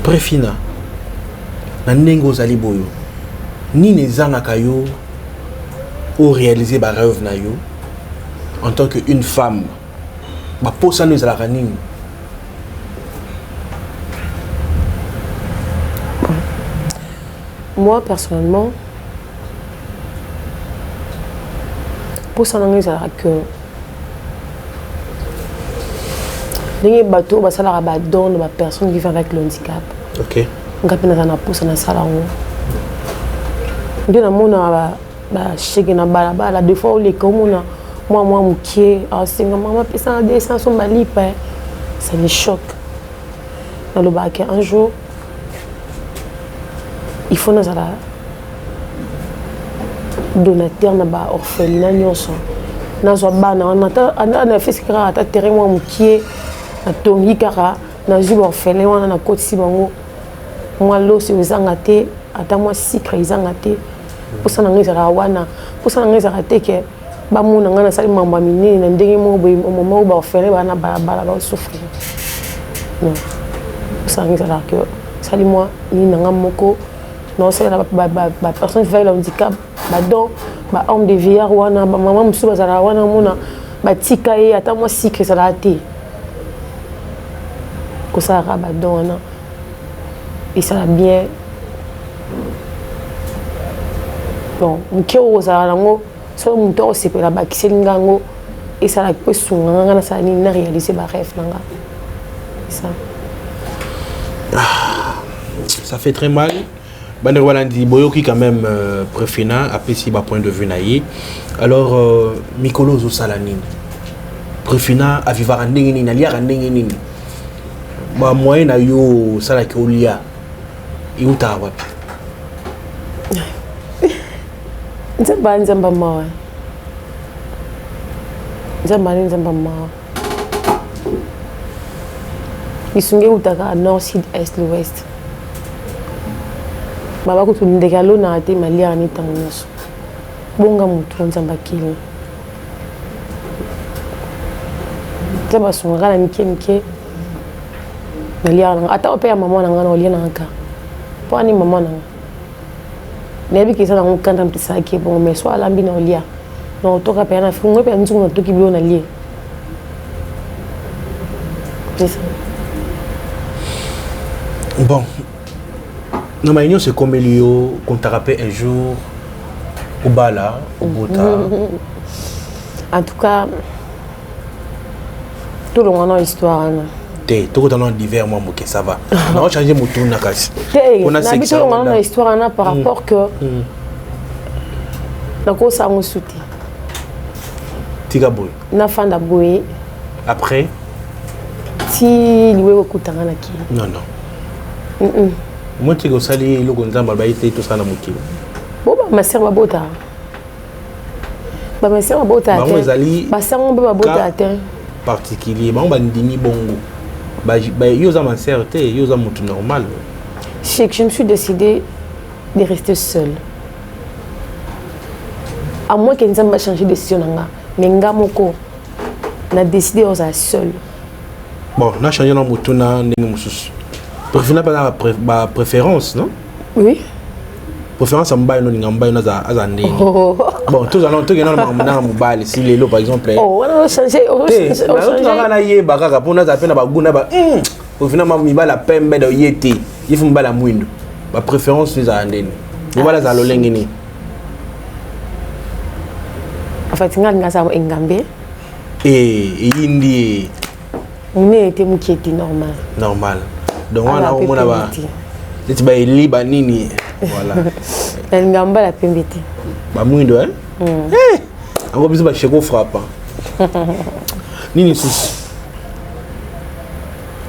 S3: préfina na nengo zali boyo ni nezanga kayo ou réaliser ba rêve na yo en tant que une femme ba posa nous la ranine
S2: moi personnellement pour ça on a que les bateaux bah ça la rabat donne ma personne qui vit avec le handicap.
S3: OK.
S2: On a peine na pour ça na sala on. Ndina mona ba cheke na bala deux fois les comme on a moi mukie c'est maman pesa na descend son bali pas ça me choque. Dans le bac un jour il faut nous ala donateur na ba orphelinat nyonso na zo bana na fisikara ata terrain moi mukie na tongi kara na zuba orphelin wana na kotisi bango moi losi uzanga te ata moi sikra izanga te posa na ngeza wana posa na ngeza te ke ba mona ngana sali mamba minene na ndenge mo boy moment ba orphelin bana bala ba souffrir non posa ngeza ke sali moi ni nanga moko non c'est la personne qui fait le handicap donc ba homme de vieillard wana ba maman musu bazala wana mona ba tika ye ata moi sikre ça la té ko ça ra ba dona et ça bien bon mkeo za lango so muto sepela ba kiselingango et ça la peut sunga na ça ni na réaliser ba rêve nanga ça
S3: ça fait très mal. Bande Walandi Boyoki quand même préfina après si ba point de vue naïe. Alors Mikolo zo salanine. Préfina a vivre en ndengeni na lia ndengeni nini. Ba moyen na yo sala ke olia. Iuta wapi.
S2: Nzamba mawa. Nzamba mawa. Isunge utaka nord sud est l'ouest. Baba ko tundeka lo na ate malia ni tangoso bonga mutu nzamba kili taba songa na mike malia na ata ope ya mama na ngana olia na nka po ani mama na nebi kisa na ngukanda mpisa ke bon mais so alambi na olia no toka pe na fungo pe nzu na toki bilo na lie
S3: bon. Non, mais c'est comme il qu'on t'a rappelé un jour au Bala, au Bota.
S2: En tout cas, tout le monde a une histoire.
S3: Tout le monde a divers moments que ça va. On va changer mon tour.
S2: On a une histoire par rapport que la cause a un soutien.
S3: Tigaboui.
S2: Na fanda boui.
S3: Après.
S2: Si lui au kutanga na ki.
S3: Non non. Moi tu go sali lo gonzamba ba ite tout ça na mukilo.
S2: Bon ba ma sœur ba bota. Ba ma sœur ba bota.
S3: Ba mo zali.
S2: Ba sœur mo ba bota te.
S3: Particulier. Ba ndini bongo. Ba yo za ma sœur te, yo za mutu normal.
S2: Je me suis décidé de rester seule. À moins que Nzamba changer de décision nanga, mais ngamoko na décidé aux seule.
S3: Bon, na changé na mutu na ndenge mususu. Préférence pas la préférence, non?
S2: Oui.
S3: Préférence à Mbaye non Mbaye na za azande. Bon, tous allons tous gena na mobile si lelo par exemple.
S2: Oh, on a changé, on
S3: changé. Na ye bakaka pour na za pena ba guna ba. Préférence ma mibala pembe do yete. Il faut mbala mwindo. Ba préférence les andeni. Ni wala za lolenge ni.
S2: En fait, nga za engambe.
S3: Indi.
S2: On était muketi normal.
S3: Normal. Donc on a au moins là-bas. C'est ba liba nini. Voilà.
S2: Ngamba la pembete.
S3: Ba mwindo hein? Encore plus ba cheko frappant. Nini sous.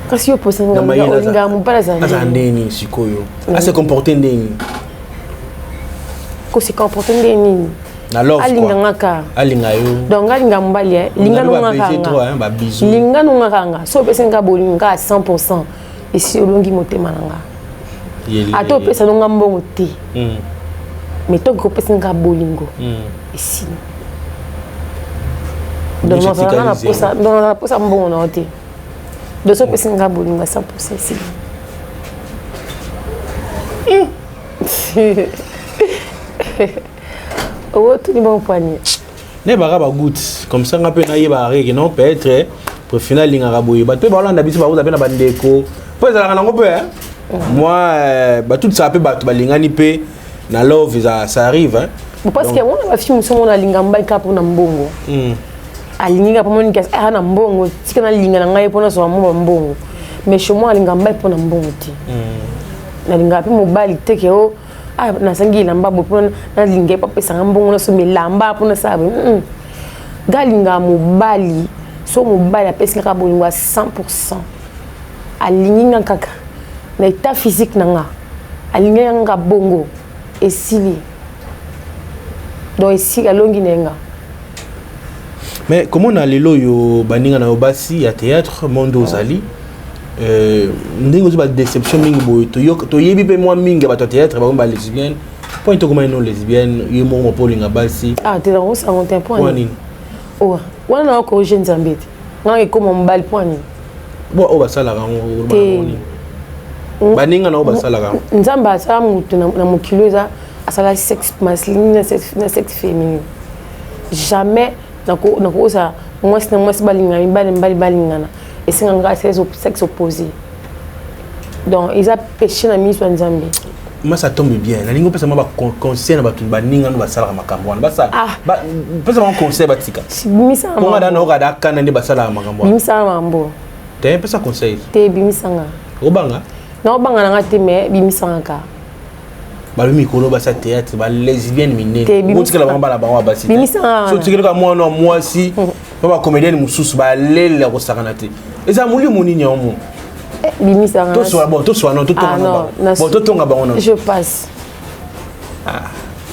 S2: Kasi yo posa nga mobala za
S3: ndeni sikoyo. Ase comporter ndeni.
S2: Ko se comporter ndeni.
S3: Na love
S2: alinga ngaka.
S3: Alinga yo.
S2: Donc alinga mobali linga no ngaka.
S3: Ba bisou.
S2: Linga no ngaka. So pesa nga bolinga à 100%. Et si olongi motema nanga. Ato pesa no ngambongo te. Mais to ko pesa nga bolingo. Et si. Donc on a posa mbongo na te. De ce que nga bolinga 100% ici. Oh, tout est bon poignet.
S3: Ne ba goutte comme ça nga pe na yeba règle non peut-être pour final linga raboye ba pe ba landa biso ba vous avez na bandeko po za nga ngo pe moi ba tout ça pe ba to ba linga ni pe na love ça arrive hein
S2: parce que moi ma fille muso na linga mba ka pour na mbongo alinga pour mon kasi na mbongo tika na linga na ngai pour na so mbongo mais chez moi alinga mba pour na mbongo ti na linga pe mobali teke o na sangi lamba bo pour na linga pa pesa mbongo na so me lamba pour na sabe galinga mobali so mobali apesi ka bolingo 100% alinga kaka na état physique nanga alinga nga bongo esili donc ici alongi nenga.
S3: Mais comment on a lelo yo baninga na obasi ya théâtre Mondo Zali ndingo ba déception mingi boy to yebi pe moi mingi ba théâtre ba lesbienne point to comment non lesbienne yo mo polinga basi
S2: te dans ça on point
S3: ni
S2: oh wana ko jeune zambete nga ko mo mbal point ni
S3: bo o basala rango ba baninga na obasala rango
S2: nzamba sa mutu na mokilo za asala sexe masculine na sexe féminin jamais nako ça moi balinga balingana et c'est un sexe opposé donc ils a péché na miso nzambe
S3: moi ça tombe bien na lingo pesa ma conseil na batu baninga no basala makambo wana basa pesa ma conseil batika
S2: bimisa
S3: ko ngada na okada kana ndi basala makambo
S2: bimisa mambo
S3: te pesa conseil
S2: te bimisa nga
S3: obanga
S2: na obanga na te mais bimisa nga
S3: balu mikolo basa théâtre ba lesbienne minene mutika la bamba la bawa basi so tikelo ka moi non moi si ba comédienne mususu ba lele ko sakana te eza muli munini omo
S2: bimisa nga
S3: to so non to tonga bon to tonga ba non
S2: je passe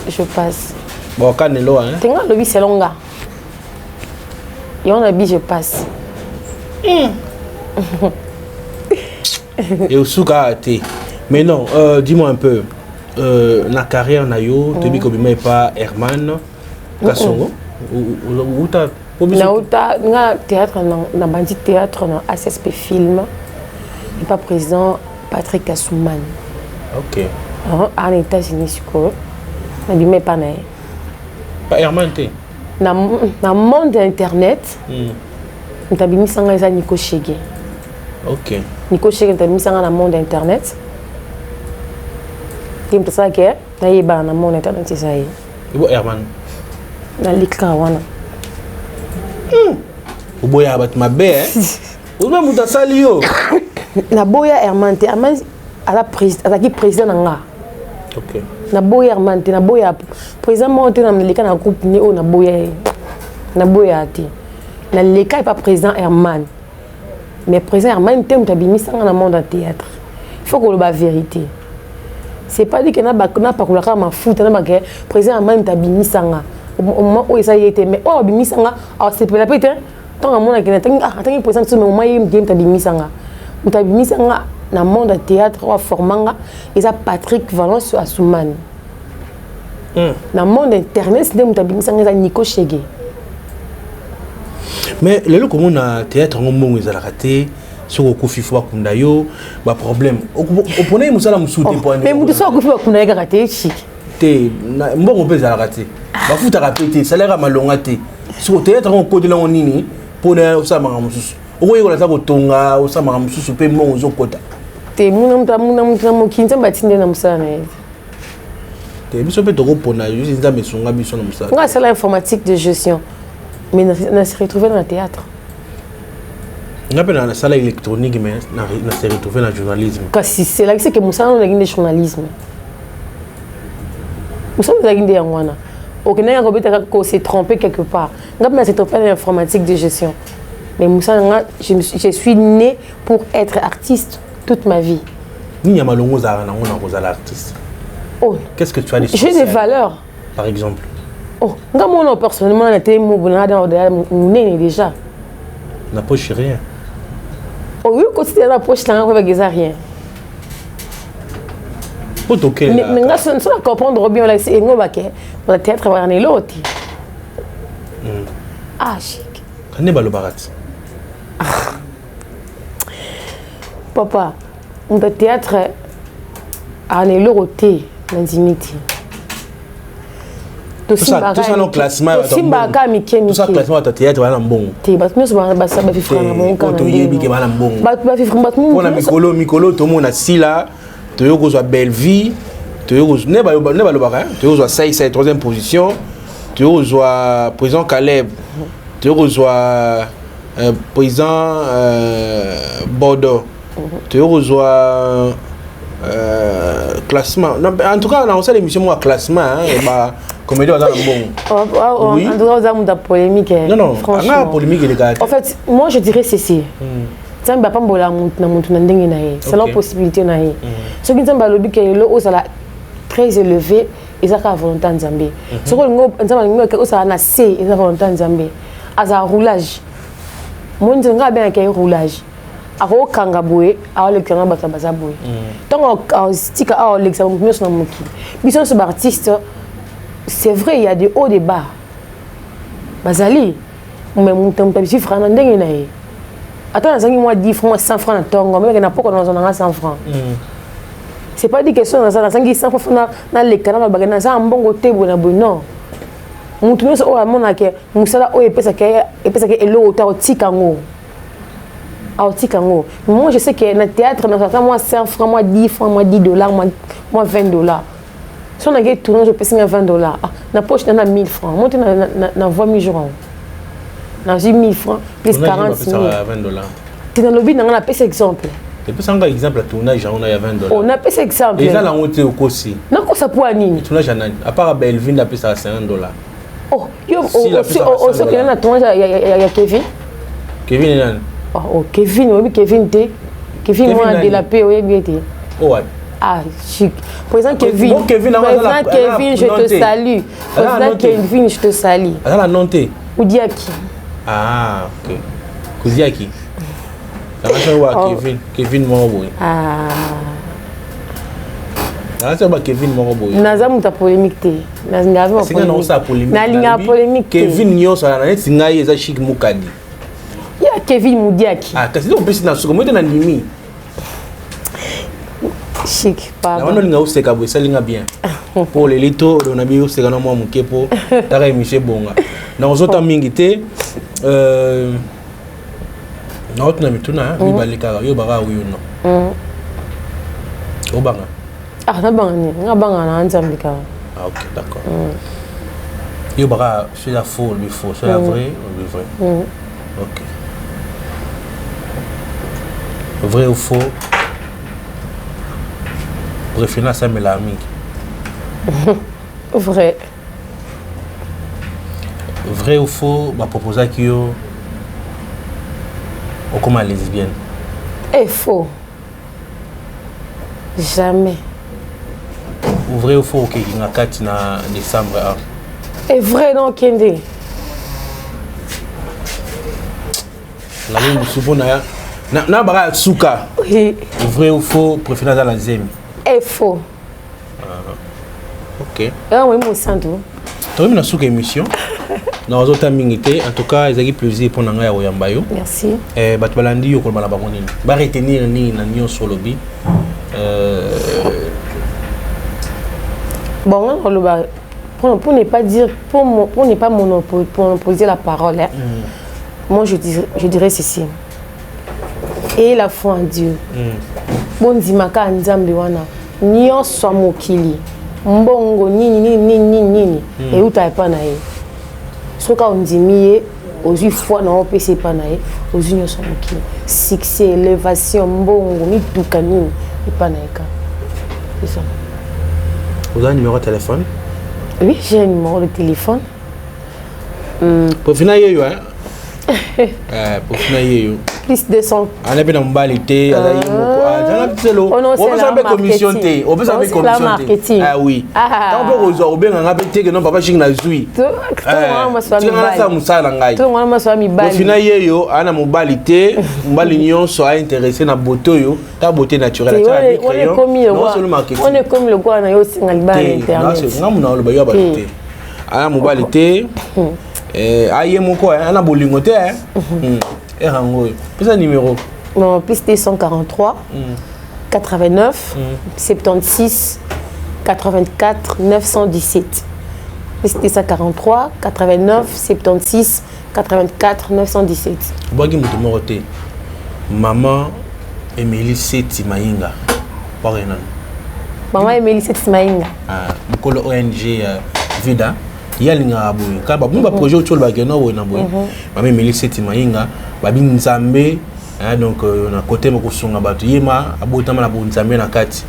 S2: je passe
S3: bon kanelo hein
S2: tenga lobi selonga et on a dit je passe
S3: et usuka te mais non dis-moi un peu na carrière na yo tebi ko bima pas Herman Kasongo ou ta
S2: nga théâtre na bandi théâtre na ASSP film et pas président Patrick Kasouman.
S3: OK
S2: en États-Unis siko na bima pas na
S3: pas Herman te
S2: na monde internet ntabimi sanga eza Nico Chege.
S3: OK
S2: Nico Chege ntabimi sanga na monde internet. Tim ça que na yeba na mon internet ça y
S3: bo Herman
S2: na lika wana
S3: uboya bat mabe uba muta sali yo
S2: na boya Herman te Herman ala qui président nga
S3: OK
S2: na boya Herman te na boya président monté na lika na groupe ni o na boya te na lika pas président Herman mais président Herman te mutabimi sanga na monde en théâtre il faut que le ba vérité. C'est pas dit que na pas la ma foot na ba président Herman tabimisanga au moment où ça y était mais oh bimisanga c'est peut être tant à mon akina tant président mais au moment il game tabimisanga tabimisanga na monde théâtre ou formanga et ça Patrick Valence Asuman na monde internet c'est tabimisanga ça Nico Chege
S3: mais le comment na théâtre ngombo ezala raté soko kufifu bakunda yo ba problème opone musala musute point
S2: mais mutu soko kufifu bakunda yaka te chi
S3: te mbongo peza la raté ba futa rapete salaire malonga te soko théâtre on côté là on nini pona osama mususu okoyeko la sako tonga osama mususu pe mbongo zokota
S2: te muna mokinza batinde na musala na
S3: te biso pe toko pona yo zinza mesunga biso na musala
S2: nga sala informatique de gestion mais na se retrouver dans le théâtre.
S3: On a dans la salle électronique, mais on s'est retrouvé dans le journalisme.
S2: C'est là que Moussa a le journalisme. Moussa a le journalisme. Ok, on s'est trompé quelque part. On s'est trompé dans l'informatique de gestion. Mais Moussa, je suis née pour être artiste toute ma vie.
S3: Qu'est-ce que tu as dit?
S2: J'ai des valeurs.
S3: Par exemple.
S2: Oh, moi personnellement, on était déjà.
S3: La poche, rien.
S2: Oh oui, quand tu es dans la poche, tu n'as rien.
S3: Pour toquer.
S2: Mais si on comprend bien, on a théâtre, on a l'autre. Ah, chic.
S3: On est le barat.
S2: Papa, on a théâtre, on a l'autre, l'intimité.
S3: Tout ça dans le classement. Tout ça dans le classement de théâtre, on a un bon. On a Mikolo, tout le monde a si là. Tu as belle vie. Tu as 6 troisième position. Tu as président Caleb. Tu as président Bordeaux. Tu as classement. En tout cas, on a l'émission classement. Comédie dans le bon.
S2: Oui. En tout cas, on a polémique.
S3: Non,
S2: franchement.
S3: Polémique, les gars.
S2: En fait, moi je dirais ceci. C'est la possibilité. Ce qui est très élevé, ils ont la volonté de Zambie. Ce qui est la volonté de Zambie. Il y a un roulage. Moi, je suis un roulage. Ako kanga boye awale kanga bata boye donc stika awale ça nous sommes moki biso ce artiste c'est vrai il y a des hauts des bas bazali mais mon temps petit franc ndenge na ye attends na zangi moi 10 francs 100 francs na tongo mais na poko na 100 francs c'est pas dit question na zangi 100 francs na le kana ba na za mbongo tebo na boye non mutu nyonso oyo amona ke musala oyo epesaka eloko ta otika ngo moi je sais que dans le théâtre, moi 5 francs, moi 10 francs, moi 10 dollars, moi 20 dollars. Si on a gagné tourné, je peux 20 dollars. Dans la poche, on a 1000 francs. Moi, je n'ai 20 000 jours. J'ai 1000 francs, plus 40 000. Tu dans le lobby, on a fait cet exemple.
S3: Tu peux un exemple à tournage, on a 20 dollars.
S2: On a fait cet exemple.
S3: Et ça, la honte au Kossi.
S2: Non, ça pour Anine.
S3: Tournage, à part Belvin, on a payé ça à 50 dollars.
S2: Oh, il y a un tournage, il y a Kevin.
S3: Kevin est là.
S2: Oh, Kevin, oui, Kevin, moi, de la paix, oui, bien.
S3: Ouais.
S2: Ah, chic. Président Kevin,
S3: bon, Kevin,
S2: je te salue. Président Kevin, je te salue.
S3: Elle a noté.
S2: Oudiaki.
S3: Ah, ok. Oudiaki. Kevin Moroboy.
S2: Ah.
S3: Kevin Moroboy.
S2: Naza muta polémique te. Naza polémique. Na polémique.
S3: Kevin Nyos ala na singai eza chic mukadi.
S2: Ya Kevin Mudiaki.
S3: Ah, kasi on peut na suko moi na nimi.
S2: Chic papa.
S3: Na wana linga useka bo salinga bien. Pour les lito on a bien useka na moi mukepo tara emishe bonga. Na ozota mingi te na otna mituna mi balika yo baga uyu no. Obanga.
S2: Ah na banga na nzambika.
S3: Ah ok, d'accord. Yo baga c'est la faux, le faux, c'est la vraie ou le vrai. Ok. Vrai ou faux? Préférez ça mais l'ami.
S2: Vrai.
S3: Vrai ou faux? Ma proposé qui yo ou comme lesbienne.
S2: Et faux. Jamais.
S3: Vrai ou faux que il y a 4 na décembre.
S2: Et vrai non Kende.
S3: La même souvent na bara suka.
S2: Oui.
S3: Vrai ou faux? Préférez dans la zemi.
S2: Et faux.
S3: Ok.
S2: Ah oui, mon santo.
S3: Tu as mis suka émission. Na ozota mingité en tout cas ezaki plaisir pour nanga ya oyamba yo.
S2: Merci.
S3: Bat balandi yo ko bala bango nini. Ba retenir ni na nyo sur lobby.
S2: Bon, pour ne pas dire pour ne pas monopoliser la parole. Hein. Moi je dirais ceci. Et la foi en Dieu. Bon dimaka nzambe wana nyonso mokili mbongo nini et uta pa na ye. Soka ondimiye ozu foi na opese pa na ye ozu nyonso mokili. Succès, élévation, mbongo mituka nini pa na ye ka. C'est ça.
S3: Vous avez un numéro de téléphone?
S2: Oui, j'ai un numéro de téléphone.
S3: Pour finir, hein? Pour finir,
S2: Plus 200.
S3: on a bien un balité, on peut commission T. On peut faire commission T. Ah oui. On peut résoudre bien un appétit que non papa ching na zui.
S2: Tout le monde soit mi bali. Tout le monde soit mi bali.
S3: Au final yo, ana mobalité, mbalignon soit intéressé na beauté yo, ta beauté naturelle.
S2: On est comme le gars na yo singal ba internet.
S3: Non, c'est ngam na lo ba yo ba beauté. Ana mobalité. Aïe mon quoi, on a bolingoté hein. Et rango. Plus un numéro.
S2: Non, plus 143 89 76 84 917. Plus 143 89 76 84 917.
S3: Bogi mutumorote. Maman Emily Seti Mainga. Pareil non.
S2: Maman Emily Seti Mainga.
S3: Ah, beaucoup ONG Vida. Yalinga boy ka ba bumba projet autour ba geno wo na boy mama Emily Seti Mainga ba bi nzambe donc na côté mo kusunga batu yema abotama na nzambe na kati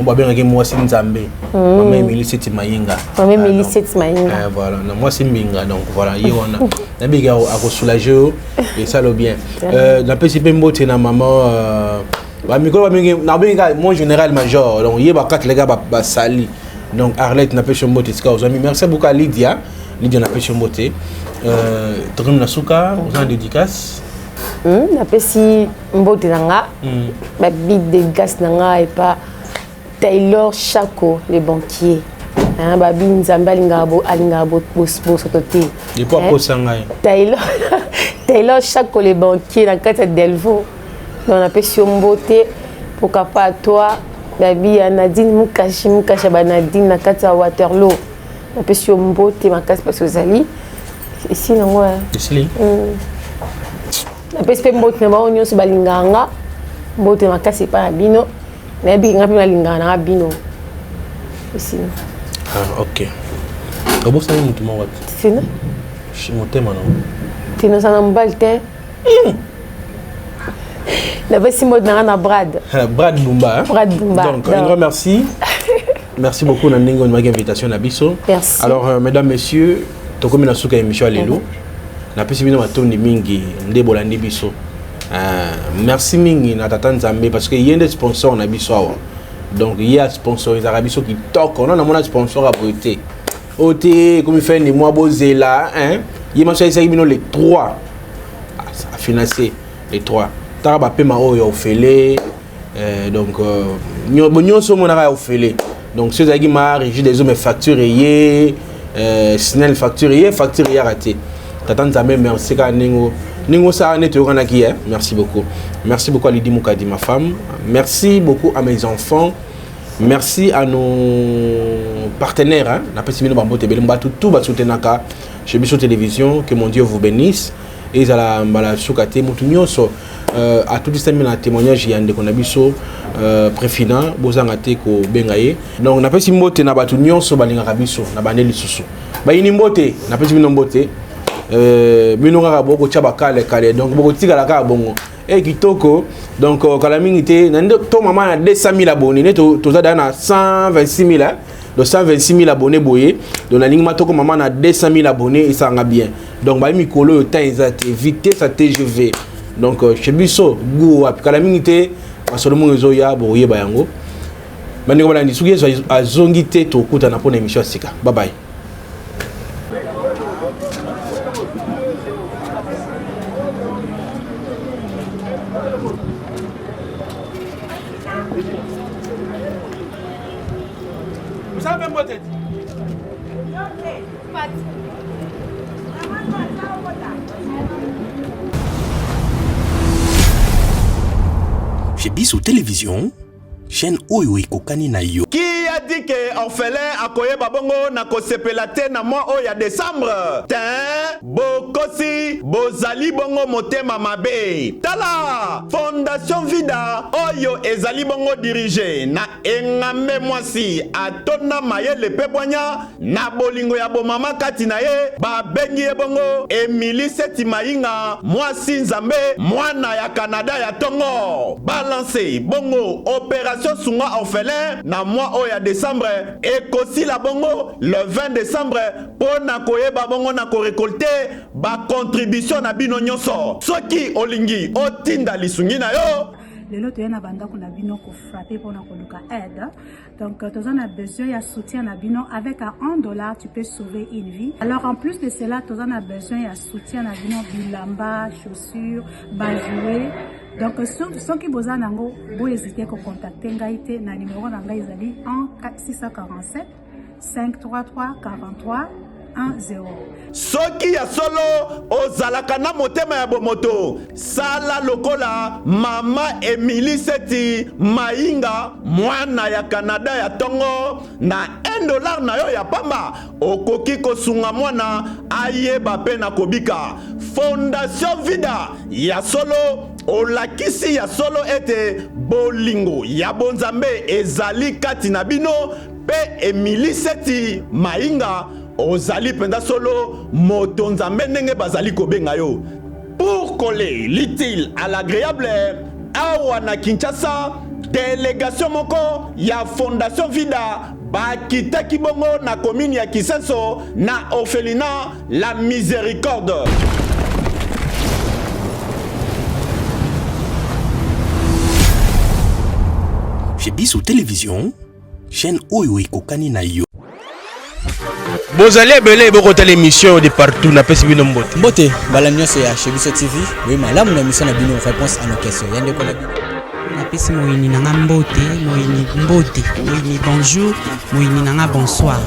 S3: ba benga ke mwasi nzambe mama Emily Seti Mainga
S2: mama Emily Seti Mainga
S3: voilà na mwasi mbinga donc voilà yona na biga ako soulager et ça le bien na pesi mbote na maman ba mikolo ba mingi na benga mon général major donc yeba kat les gars ba sali. Donc Arlette n'a pas chomboté aux amis. Merci beaucoup à Lydia. Lydia n'a pas chomboté. Trum Nasuka, aux en dédicace.
S2: N'a pas si mboté nanga. Ma bite de gaz nanga et pas Taylor Chaco les banquiers. Hein babi nzamba lingabo alingabo bosototé.
S3: Et pas posanga.
S2: Taylor Chaco les banquiers dans quatre Delvaux. Donc n'a pas chomboté pour qu'à toi. Babi Nadine Mukashi ba Nadine na kati ya Waterloo. Na pesi yo mbote makasi parce que zali. Ici nango.
S3: Ici.
S2: Na pesi pe mbote na ba onyoso balinganga. Mbote makasi pa bino. Na bi ngapi na lingana na bino. Ici.
S3: Ah OK. Obo sa mutu mo wat.
S2: Sina?
S3: Motema non.
S2: Tino sana mbalte. La voici mode na Brad.
S3: Brad Bumba.
S2: Brad Bumba.
S3: Donc un grand merci. Merci beaucoup na ningo ma invitation na biso.
S2: Merci.
S3: Alors mesdames messieurs, to comme na suka émission lelo. Na pesi bino matondi mingi ndebola ndi biso. Merci mingi na tata Nzambe parce que yende sponsor na biso awa. Donc il y a sponsorisé biso qui toque on a mon sponsor à beauté. Oté comme il fait ni moi bozela hein. Il m'a choisi bino les 3 à financer les 3. Taraba pema oyo ofele donc nyonso monaka ofele donc ceux qui m'a régi des hommes facture yé snell facture yé raté tata Nzambe merci ka ningo ça net yokana ki merci beaucoup à Lydie Mukadi ma femme, merci beaucoup à mes enfants, merci à nos partenaires hein na pesi bino bambote belimba tout ba soutenaka chez Biso Télévision, que mon Dieu vous bénisse et za la sukate mutu nyonso à tout ce moment témoignage yande qu'on a biso préfina bozanga te ko bengaye donc na pesi mbote na batu nyonso balinga biso na bandeli susu ba ini mbote na pesi bino mbote bino ngaka boko tshaba kale donc boko tika la ka bongo et kitoko donc kala mingi te na to mama na 200 000 abonnés ne to za na 126 000 de 126 000 abonnés boyé donc na lingma toko mama na 200 000 abonnés et ça nga bien donc ba mikolo yo ta ezate vitesse à TGV. Donc chez Biso go apikala mingité masolomo ezoya boye bayango bandeko bana ndisuki so azongité to kuta na pona émission sika bye bye. Vous savez moi tête.
S1: Chez Biso Télévision, chaîne oyo ekokani na yo.
S4: Qui a dit que orphelin akoye babongo na kosepela te na mois oya décembre? Tin bokosi bozali bongo motema mabe. Tala Fondation Vida oyo oyo ezali bongo dirige na engambe mwasi atona mayele pe bwanya na bolingo ya bomama kati na ye babengi ye bongo Emily Seti Mainga mwasi nzambe mwana ya Canada ya tongo balance bongo opération sunga orphelin na mois oyo ya décembre ekosila bongo le 20 décembre pona koyeba bongo na ko récolter ba contribution na bino nyonso soki olingi otinda lisungi na yo
S5: lelo toyena bandako na bino ko frapper pour na koluka aide. Donc tu as besoin de soutien na bino avec $1 tu peux sauver une vie. Alors en plus de cela tu as besoin de soutien na bino bilamba, chaussures, bajouer. Donc ceux qui besoin nango bo hésiter ko contacter ngai te na numéro na ngai ezali 647 533 43 10.
S4: soki ya solo ozalaka na motema ya bomoto sala lokola mama Emily Seti Mainga mwana ya Canada ya tongo na $1 na yo ya pamba okoki kosunga mwana ayeba pe na kobika. Fondation Vida ya solo olakisi ya solo ete bolingo ya bonzambe ezali kati na bino pe Emily Seti Mainga ozali penda solo moto nzambe ndenge bazali kobenga yo. Pour coller l'utile à l'agréable awa na Kinshasa délégation moko ya Fondation Vida bakitaki bongo na commune ya Kisenso na orphelinat La Miséricorde.
S1: Chez Bissou Télévision, chaîne oyo ekokani na yo.
S3: Bozali ebele bokota l'émission de partout na pesi bino mbote.
S6: Mbote bala nyonso ya chez Bissou TV oui malamu na mission na bino réponse à nos questions yande ko na bino
S7: napesi moyini nanga mbote moyini bonjour moyini nanga bonsoir.